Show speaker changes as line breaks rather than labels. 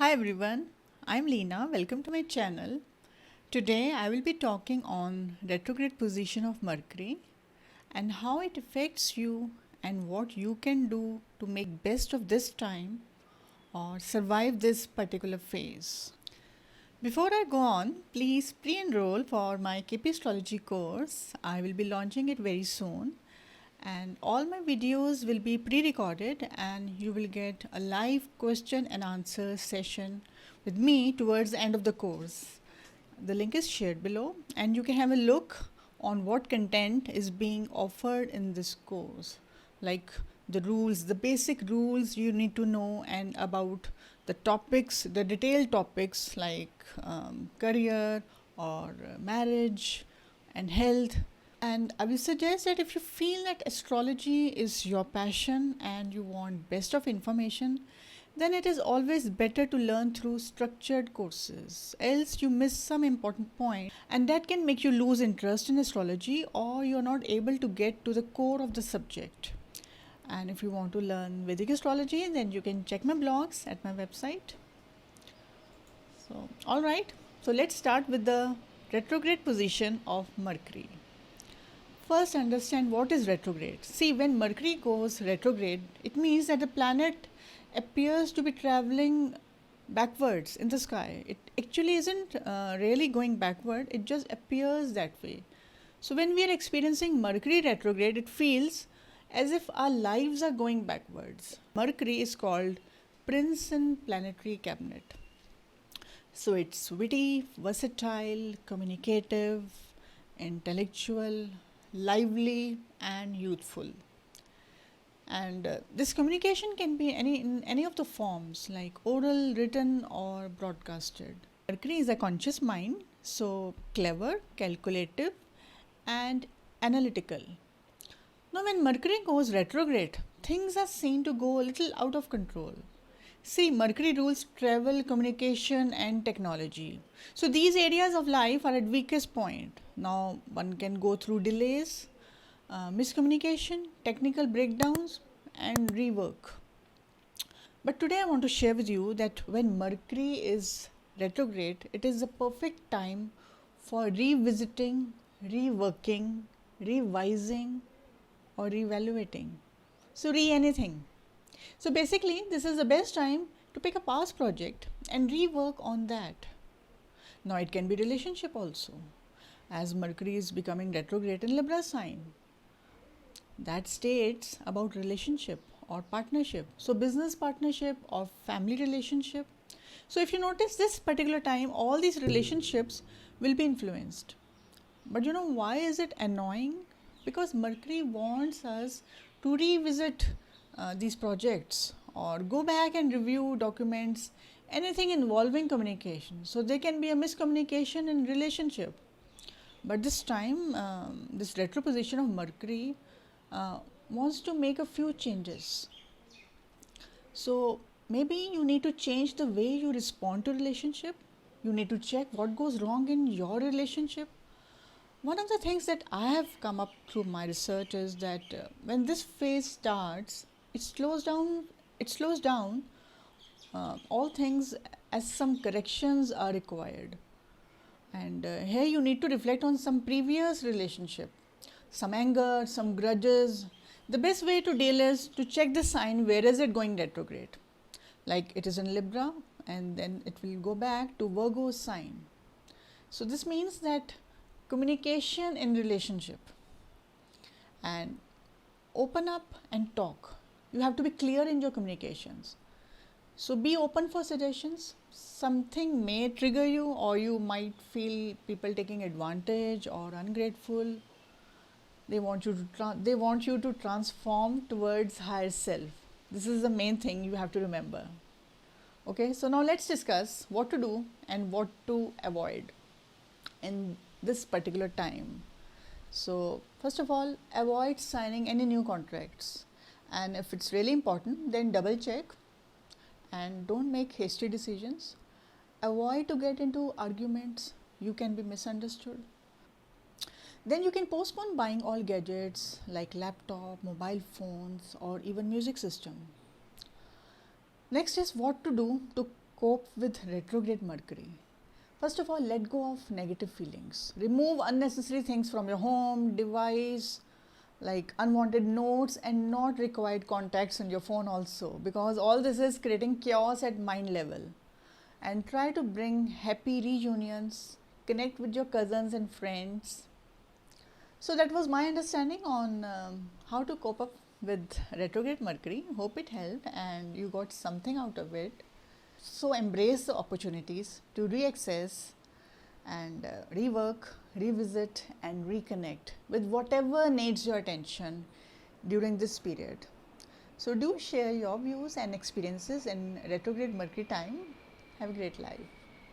Hi everyone, I'm Leena. Welcome to my channel. Today I will be talking on retrograde position of Mercury and how it affects you and what you can do to make best of this time or survive this particular phase. Before I go on, please pre-enroll for my KP Astrology course. I will be launching it very soon and all my videos will be pre-recorded and you will get a live question and answer session with me towards the end of the course. The link is shared below and you can have a look on what content is being offered in this course, like the rules, the basic rules you need to know, and about the topics, the detailed topics like career or marriage and health. And I will suggest that if you feel that astrology is your passion and you want best of information, then it is always better to learn through structured courses. Else you miss some important point and that can make you lose interest in astrology or you're not able to get to the core of the subject. And if you want to learn Vedic astrology, then you can check my blogs at my website. So, all right. So let's start with the retrograde position of Mercury. First, understand what is retrograde. See, when Mercury goes retrograde, it means that the planet appears to be traveling backwards in the sky. It actually isn't really going backward, it just appears that way. So, when we are experiencing Mercury retrograde, it feels as if our lives are going backwards. Mercury is called Prince in Planetary Cabinet. So, it's witty, versatile, communicative, intellectual, lively, and youthful. And this communication can be in any of the forms like oral, written, or broadcasted. Mercury is a conscious mind, so clever, calculative, and analytical. Now, when Mercury goes retrograde, things are seen to go a little out of control. See, Mercury rules travel, communication, and technology. So these areas of life are at weakest point. Now one can go through delays, miscommunication, technical breakdowns, and rework. But today I want to share with you that when Mercury is retrograde, it is the perfect time for revisiting, reworking, revising, or reevaluating. So re anything. So basically, this is the best time to pick a past project and rework on that. Now it can be relationship also, as Mercury is becoming retrograde in Libra sign. That states about relationship or partnership. So business partnership or family relationship. So if you notice this particular time, all these relationships will be influenced. But you know why is it annoying? Because Mercury wants us to revisit these projects or go back and review documents, anything involving communication. So there can be a miscommunication in relationship. But this time, this retro position of Mercury wants to make a few changes. So maybe you need to change the way you respond to relationship. You need to check what goes wrong in your relationship. One of the things that I have come up through my research is that when this phase starts, it slows down. It slows down all things as some corrections are required. And here you need to reflect on some previous relationship, some anger, some grudges. The best way to deal is to check the sign where is it going retrograde. Like it is in Libra and then it will go back to Virgo sign. So this means that communication in relationship and open up and talk. You have to be clear in your communications. So be open for suggestions. Something may trigger you or you might feel people taking advantage or ungrateful. They want you to transform towards higher self. This is the main thing you have to remember. Okay, so now let's discuss what to do and what to avoid in this particular time. So first of all, avoid signing any new contracts, and if it's really important, then double check and don't make hasty decisions. Avoid to get into arguments, you can be misunderstood. Then you can postpone buying all gadgets like laptop, mobile phones, or even music system. Next is what to do to cope with retrograde Mercury? First of all, let go of negative feelings. Remove unnecessary things from your home, device, like unwanted notes and not required contacts on your phone also, because all this is creating chaos at mind level. And try to bring happy reunions, connect with your cousins and friends. So that was my understanding on how to cope up with retrograde Mercury. Hope it helped and you got something out of it. So embrace the opportunities to reaccess and rework, revisit, and reconnect with whatever needs your attention during this period. So, do share your views and experiences in retrograde Mercury time. Have a great life.